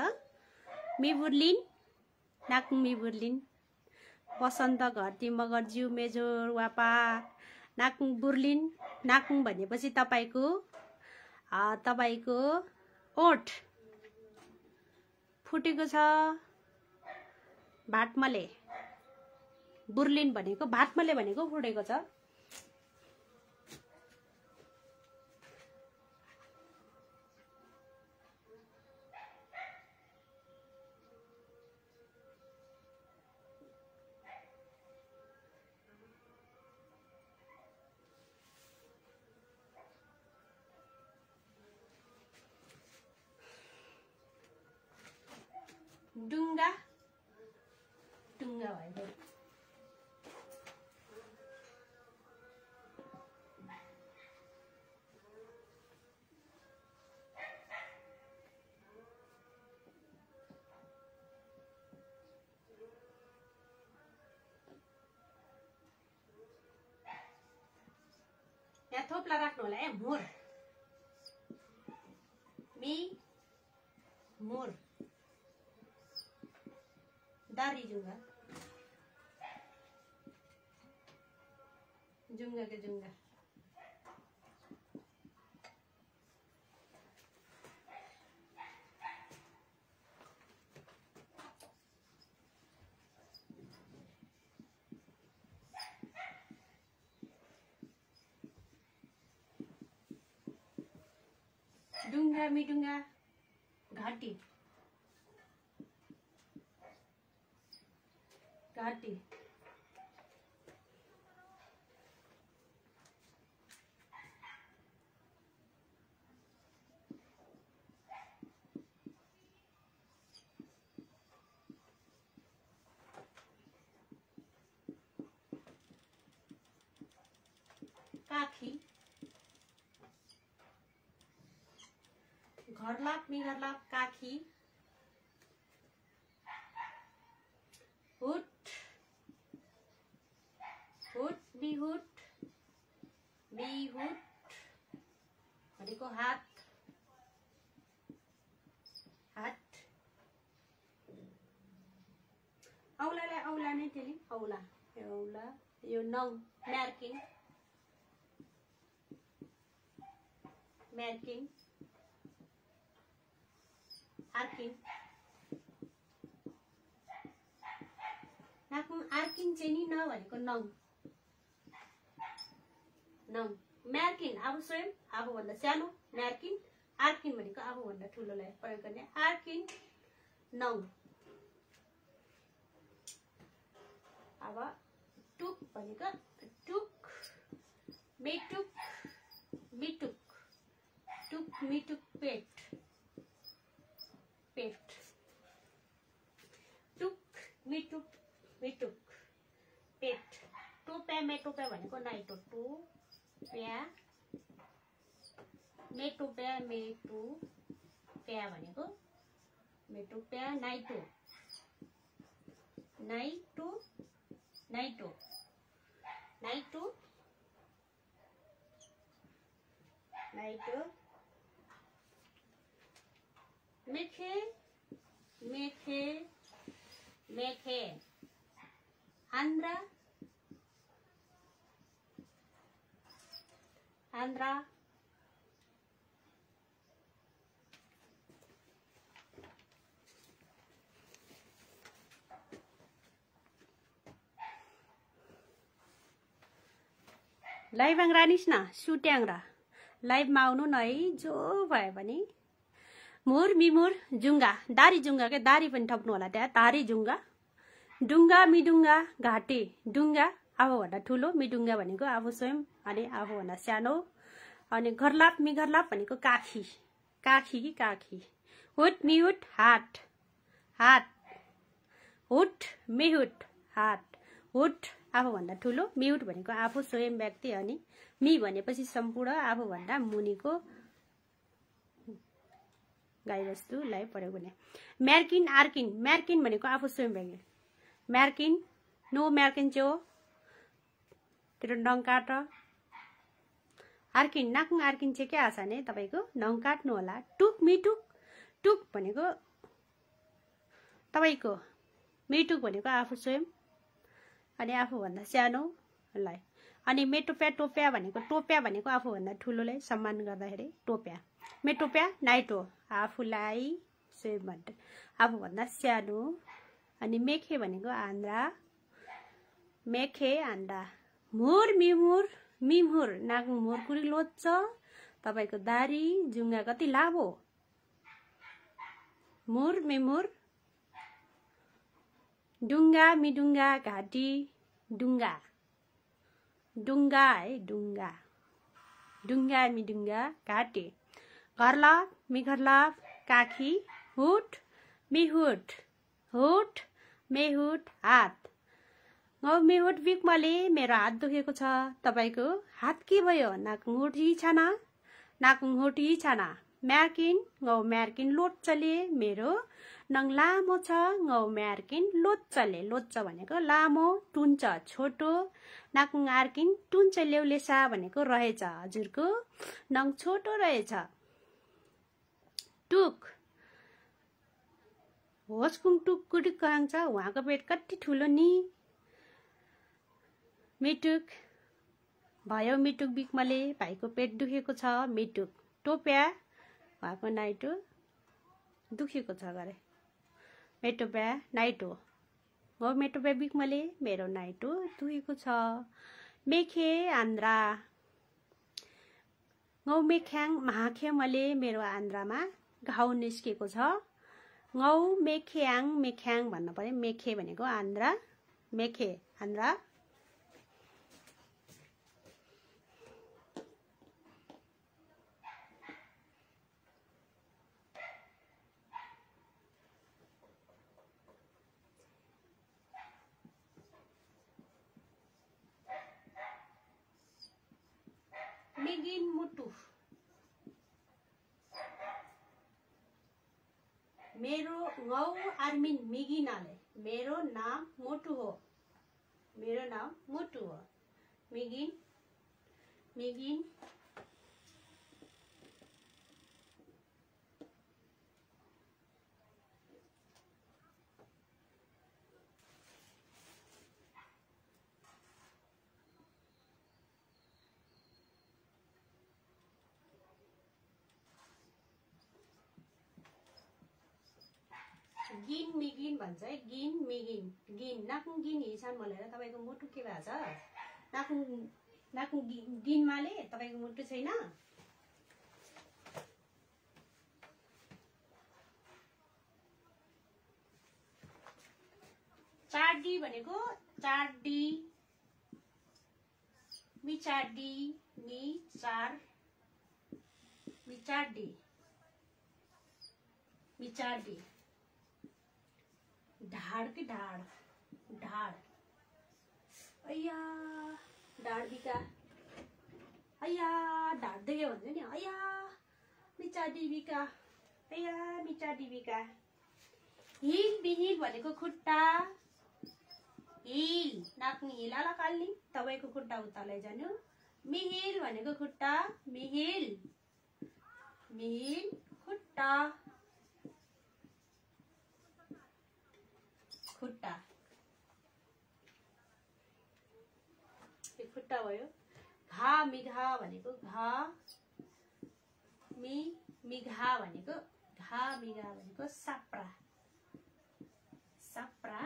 [SPEAKER 1] मी बुर्लिन नाकुङ मी बुर्लिन बसन्त घरती मगर जिउ मेजोर वापा नाकुङ बुर्लिन नाकुङ भनेपछि तपाईको ओठ फुटेको छ भाटमले बुर्लिन भनेको भाटमले भनेको फुटेको छ डुङ्गा भएको यहाँ थोप्ला राख्नु होला है मोर मी मोर दारी जुंगा के जुंगा डुंगा मिडुंगा घाटी काखी घरलाप मिघरलाप काखी हुट बिहुट भनेको हात औलालाई औला नै टेली औला यो नङ म्यार्किङ आर्किङ नाकुङ आर्किङ चाहिँ नि नभनेको नङ म्यार्किन आफू स्वयं आफूभन्दा सानो म्यार्किन आर्किन भनेको आफूभन्दा ठुलोलाई प्रयोग गर्ने आर्किन नङ अब टुक भनेको टुक मिटुक टुक मिटुक पेट टुक मिटुक पेट टोप्या मेटोप्या भनेको नाइटो टोप्या मेटोप्या भनेको मेटोप्या नाइटो नाइटो नाइटो नाइटो नाइटो मेखे मेखे मेखे आंध्रा आंध्रा लाइभ आंग्रानिस् न सुट्याङ्रा लाइभमा आउनु न है जो भयो भने मुर मिमुर जुङ्गा दारी जुङ्गा के दारी पनि थप्नु होला त्यहाँ तारी जुङ्गा डुङ्गा मिडुङ्गा घाटे डुङ्गा आफूभन्दा ठुलो मिडुङ्गा भनेको आफू स्वयं अनि आफूभन्दा सानो अनि घरलाप मिघरलाप भनेको काखी काखी कि काखी हुट मिहुट हाट हाट हुट मिहुट हाट हुट आफूभन्दा ठुलो मिहुट भनेको आफू स्वयं व्यक्ति अनि मी भनेपछि सम्पूर्ण आफूभन्दा मुनिको गाईवस्तुलाई प्रयोग हुने म्यार्किन आर्किन म्यार्किन भनेको आफू स्वयं व्यक्ति म्यार्किन नो म्यार्किन चो तेरो नङ काट आर्किन नाकुङ आर्किन चाहिँ के आछ भने तपाईको नङ काट्नु होला टुक मिटुक टुक भनेको तपाईको मिटुक भनेको आफू स्वयं अनि आफूभन्दा सानोलाई अनि मेटोप्या टोप्या भनेको आफूभन्दा ठुलोलाई सम्मान गर्दाखेरि टोप्या मेटोप्या नाइटो आफूलाई स्वयं आफूभन्दा सानो अनि मेखे भनेको आन्द्रा मेखे आन्डा मुर मिमुर मिमुर नाकुङ मुरकुरी लोच्छ तपाईको दारी जुङ्गा कति लामो मुर मिमुर डुङ्गा मिडुङ्गा घाटी डुङ्गा डुङ्गा है डुङ्गा डुङ्गा मिडुङ्गा घाटी घरलाप मिघरलाप काखी हुट मिहुट हुट मेहुट हात गौ मेहुट बिकमले मेरो हात दुखेको छ तपाईको हात के भयो नाकुङ होटी छाना नाकुङ होटी छाना म्यार्किन गौ म्यार्किन लोच्चले मेरो नङ लामो छ गौ म्यार्किन लोच्चले लोच्च भनेको लामो टुन्छ छोटो नाकुङ आर्किन टुन्छ ल्याउलेसा भनेको रहेछ हजुरको नङ छोटो रहेछ टुक होचकुङ टुक कुटुक कहन्छ उहाँको पेट कति ठुलो नि मिटुक भयो मिटुक बिकमले भाइको पेट दुखेको छ मिटुक टोप्या उहाँको नाइटो दुखेको छ गरे मेटोप्या नाइटो हो मेटोप्या बिकमले मेरो नाइटो दुखेको छ मेखे आन्द्रा गौ मेख्याङ महाखेमले मेरो आन्द्रामा घाउ निस्केको छ गौ मेख्याङ मेख्याङ भन्न पर्यो मेखे भनेको आन्द्रा मेखे आन्द्रा मिगिन मुटु मेरो गौ आर्मिन मिगिनाले मेरो नाम मोटु हो मेरो नाम मोटु हो मिगिन मिगिन गिन मिगिन भन्छ है गिन मिगिन गिन नाकुङ गिन हिसान भनेर तपाईको मुटु के भएको छ नाकुङ नाकुङ गिनमाले तपाईको मुटु छैन चारडी भनेको चारडी मिचारडी नि चार मिचारडी मिचारडी ढाड की ढाड ढाड अय्या ढाड बिका अय्या ढाड दुख्यो भन्छु नि अय्या मिचा डिबिका अय्या मिचा डिबिका हिल बिहिल भनेको खुट्टा हिल नाक्ने हिल अलकाल्नी तपाईको खुट्टा उता लैजानु मिहिल भनेको खुट्टा मिहिल मिहिल खुट्टा खुट्टा यो खुट्टा भयो घा मिघा भनेको घा मिघा भनेको घा मिघा भनेको साप्रा साप्रा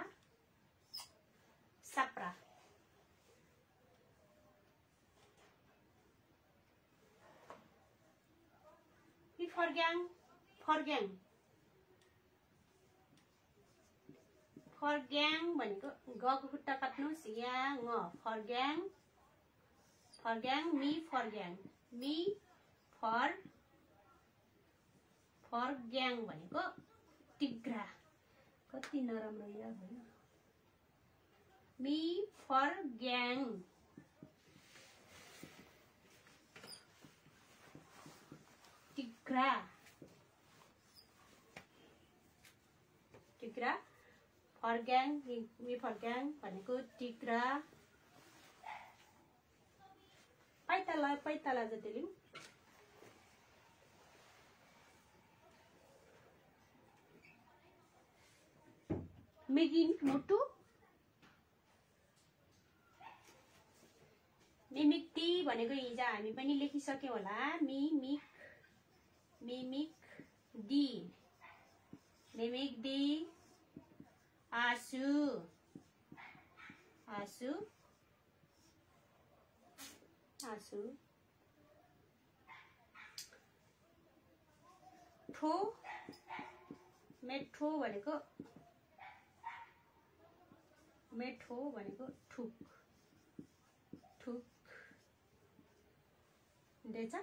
[SPEAKER 1] साप्रा फर्ग्याङ फर्ग्याङ फर्ग्याङ भनेको गको खुट्टा काट्नुस् यहाँ ङ फर्ग्याङ फर्ग्याङ मी फर्ग्याङ मी फर्ग्याङ भनेको टिग्रा कति नराम्रो या भयो मी फर्ग्याङ टिग्रा टिग्रा फर्ग्याङ मी फर्ग्याङ भनेको टिग्रा पैताला जति लिउँ मिगिन मुटु मिमिक्टी भनेको हिजो हामी पनि लेखिसक्यौं होला मिमिक डी मिमिक डी आसु आसु आसु ठो मेठो भनेको ठुक ठुक देछ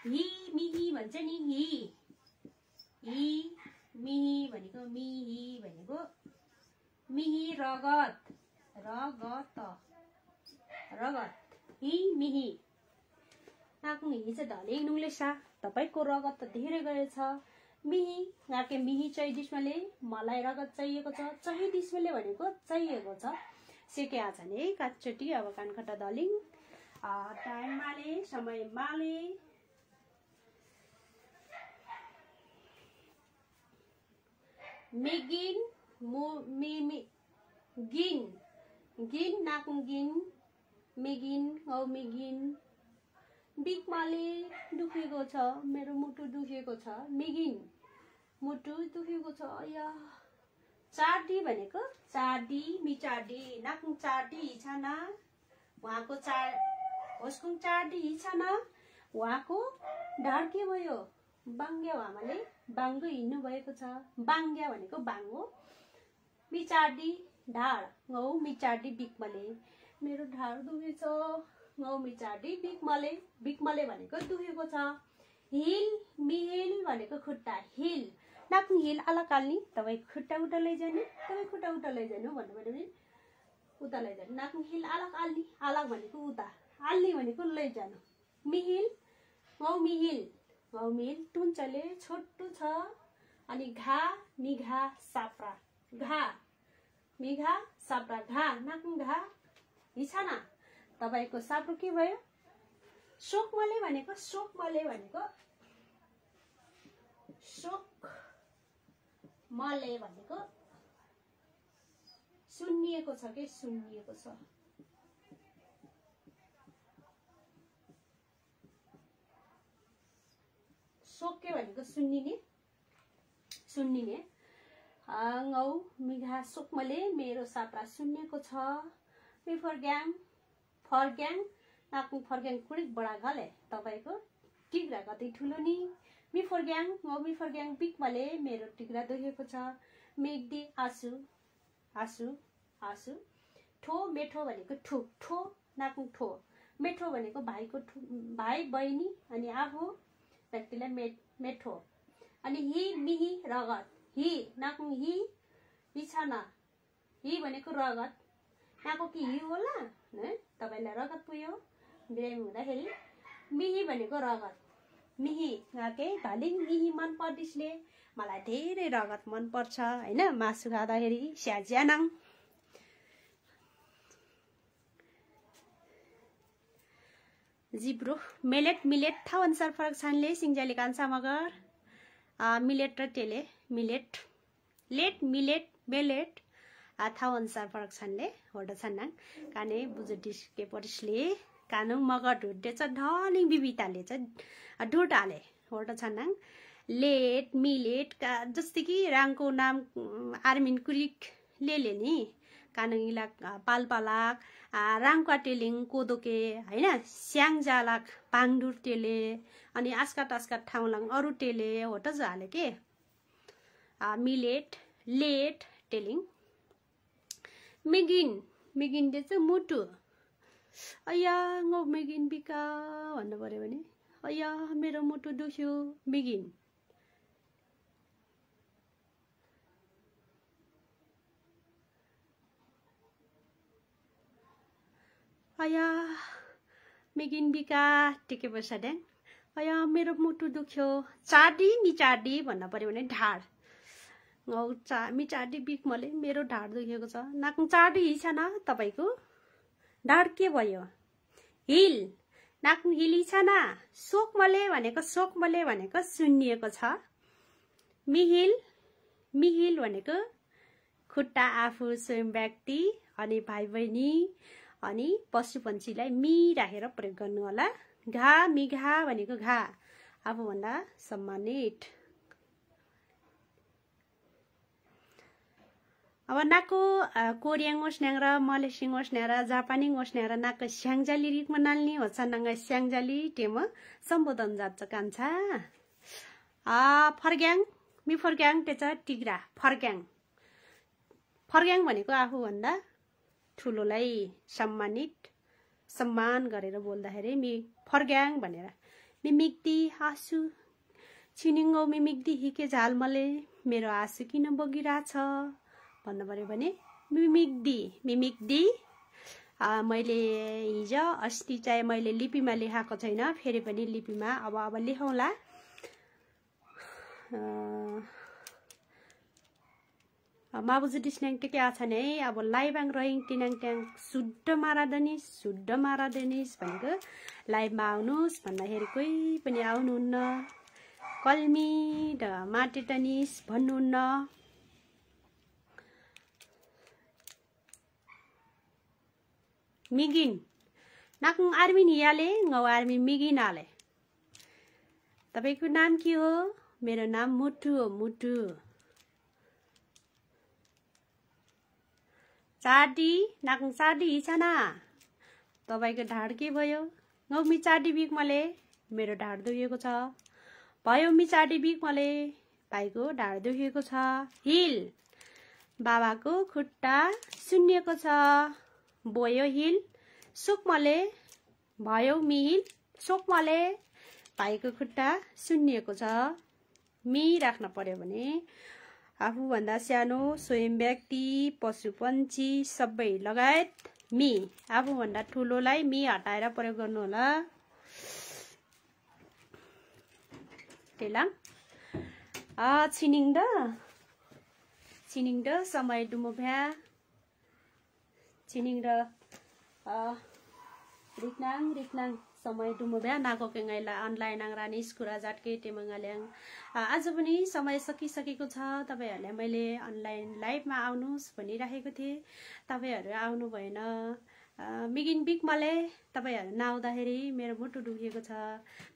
[SPEAKER 1] हि मिहि भन्छ नि हि मिहि भनेको मिहि रगत हि मिहि नाक्नु हि चाहिँ ढले नुङले सा तपाईको रगत त धेरै गएछ मिहि नाके मिहि चाहिँ दिसमले मलाई रगत चाहिएको छ चाहिँ दिसमले भनेको चाहिएको छ सेके आ छ नि काचटी अब कानखटा दलिङ टाइम माले समय माले मिगिन गिन नाकुङ गिन मिगिन औ मिगिन बिकमाले दुखेको छ मेरो मुटु दुखेको छ मिगिन मुटु दुखेको छ या चाडी भनेको चाडी मिचाडी नाकुङ चाडी इछाना उहाँको होस्कुङ चाडी इछाना उहाँको ढाड के भयो बाङ्ग्या आमाले बाङ्गो हिँड्नु भएको छ बाङ्ग्या भनेको बाङ्गो मिचाडी ढाड गौ मिचाडी बिकमले मेरो ढाड दुखेछ गौ मिचाडी बिकमले भनेको दुखेको छ हिल मिहिल भनेको खुट्टा हिल नाक्नु हिल अलकाल्नी तपाई खुट्टा उता लैजानु तपाई खुट्टा उता लैजानु भन्नु भने उता लैजानु नाक्नु हिल अलकाल्नी अलग भनेको उता आल्नी भनेको लैजानु मिहिल गौ मिहिल टुन्चले छोटो छ अनि घा मिघा साप्रा घा मिघा साप्रा घा नाक्नु घा हिछाना तपाईको साप्रो के भयो शोकमले भनेको सुन्निएको छ के सुन्निएको छ शोके भनेको सुन्निने गौ मिघा शोकमले मेरो साप्रा सुन्निएको छ मी फर्ग्याङ नाक्नु फर्ग्याङ कुडिक बडा गले तपाईको टिग्रा कति ठुलो नि मी फर्ग्याङ बिकमले मेरो टिग्रा दुखेको छ मेग्दी आसु ठो मेठो भनेको ठुक ठो नाक्नु ठो मेठो भनेको भाइ बहिनी अनि आफू व्यक्तिलाई मेठो अनि हि मिहि रगत हि नाकु हि बिछाना हि भनेको रगत यहाँको कि हि होला है तपाईलाई रगत पुग्यो बिरामी हुँदाखेरि मिहि भनेको रगत मिहि के भालिङ मिहि मन पर्दिसले मलाई धेरै रगत मन पर्छ हैन मासु खाँदाखेरि स्याज्यानाङ जिब्रो मिलेट ठाउँ अनुसार फरक छानले सिंजाले कान्छा मगर मिलेट र टेले मिलेट मिलेट ठाउँ अनुसार फरक छानले होड छन्नाङ काने बुझटिसके परिसले कानु मगर ढुड्डे छ ढलिङ बिबिताले चाहिँ ढुडाले होड छन्नाङ लेट मिलेट का जस्तै कि राङको नाम आर्मिन कुरिक लेले नि कानङिला पालपालाक राङका टेलिङ कोदोके हैन स्याङजालाक पाङडुर टेले अनि आस्काट ठाउँलाङ अरु टेले होट जाले के मिलेट लेट टेलिङ मिगिन दे चाहिँ मुटु अया ngौ मिगिन बिका भन्नु पर्यो भने अया मेरो मुटु दुख्यो मिगिन अया मिगिन बिका टिके बसाड्याङ अया मेरो मुटु दुख्यो चाडी भन्न पर्यो भने ढाड मिचाडी बिक मले मेरो ढाड दुखेको छ नाकु चाडी छ न तपाईको ढाड के भयो हिल नाकु हिली छ न सोक मले भनेको सुन्निएको छ मिहिल भनेको खुट्टा आफू स्वयं व्यक्ति अनि भाइ बहिनी अनि पशु पन्छीलाई मी राखेर प्रयोग गर्नु होला घा मिघा भनेको घा आफूभन्दा सम्मानित अब नाको कोरियाङ ओस्न्याङ र मलेसिङ ओस्न्याङ र जापानी ओस्न्याङ र नाको स्याङजाली रिकमा नाल्ने होछ नंगा स्याङजाली टेम सम्बोधन जात कान्छा फर्ग्याङ मि फर्ग्याङ तेचा टिग्रा फर्ग्याङ भनेको आफूभन्दा ठुलोलाई सम्मान गरेर बोल्दाखेरि मि फर्ग्याङ भनेर मिमिक्दी आँसु छिनिङ्गो मिमिक्दी हिके झालमले मेरो आँसु किन बगिरहेछ भन्नु पर्यो भने मिमिक्दी मैले हिजो अस्ति चाहिँ मैले लिपिमा लेखाएको छैन फेरि पनि लिपिमा अब लेखौँला माबुजु डिस्न्याङ टेके आछन् है अब लाइबाङ रहिङ टिनाङ ट्याङ शुद्ध मारादेनिस भनेको लाइभमा आउनुस् भन्दाखेरि कोही पनि आउनुहुन्न कल्मी र माटेटनिस भन्नुहुन्न मिगिन नाकुङ आर्मिन हियाले ngौ आर्मी मिगिन आले तपाईको नाम के हो मेरो नाम मुटु हो मुटु चाडी नाकुङ चाडी हिछना तपाईको ढाड के भयो ngौ मि चाडी बिक मले मेरो ढाड दुखेको छ भयो मि चाडी बिक मले भाइको ढाड दुखेको छ हिल बाबाको खुट्टा सुन्निएको छ बोयो हिल सुकमले भयो मिहिल सोकमले भाइको खुट्टा सुन्निएको छ मि राख्न पर्यो भने आफूभन्दा सानो स्वयं व्यक्ति पशु पन्छी सबै लगायत मि आफूभन्दा ठुलोलाई मि हटाएर प्रयोग गर्नु होला तेलाङ छिनिङ द समय डुमोभ्या छिनिङ र रिक्नाङ समय डुमोभ्या नाको केङाइला अनलाइन आङरानी स्कुरा जाटके टेमङाल्याङ आज पनि समय सकिसकेको छ तपाईहरुलाई मैले अनलाइन लाइभमा आउनुस् भनिराखेको थिए तपाईहरु आउनु भएन मिगिन बिक मले तपाईहरु नआउँदाखेरि मेरो मुटु दुखेको छ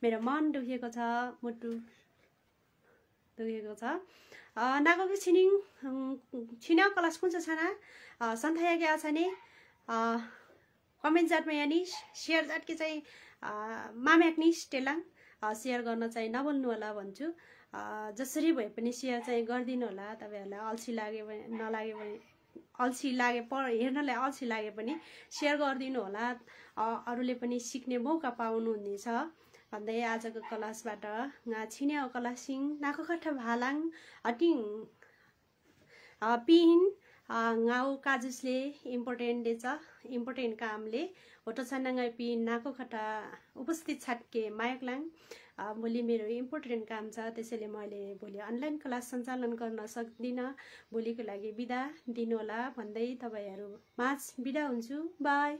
[SPEAKER 1] मेरो मन दुखेको छ मुटु दुखेको छ नाको छिना क्लास कुन छ छना सन्थाया के छ नि कमेन्ट जाटमा यानी शेयर जाट के चाहिँ माम्याक्नी टेलाङ शेयर गर्न चाहिँ नबोल्नु होला भन्छु जसरी भए पनि शेयर चाहिँ गर्दिनु होला तपाईहरुलाई अल्छी लागे हेर्नलाई अल्छी लागे पनि शेयर गर्दिनु होला अरूले पनि सिक्ने मौका पाउनुहुनेछ भन्दै आजको क्लासबाट छिन्या क्लासिङ नाको खट्टा भालाङ अटिङ pin ngau kajusle important decha important kamle hoto chanangai pin nako khata उपस्थित छाटके मायकलाङ भोलि मेरो इम्पोर्टेन्ट काम छ त्यसैले मैले भोलि अनलाइन क्लास सञ्चालन गर्न सक्दिन भोलिको लागि बिदा दिनुहोला भन्दै तपाईहरु माझ बिदा हुन्छु बाइ।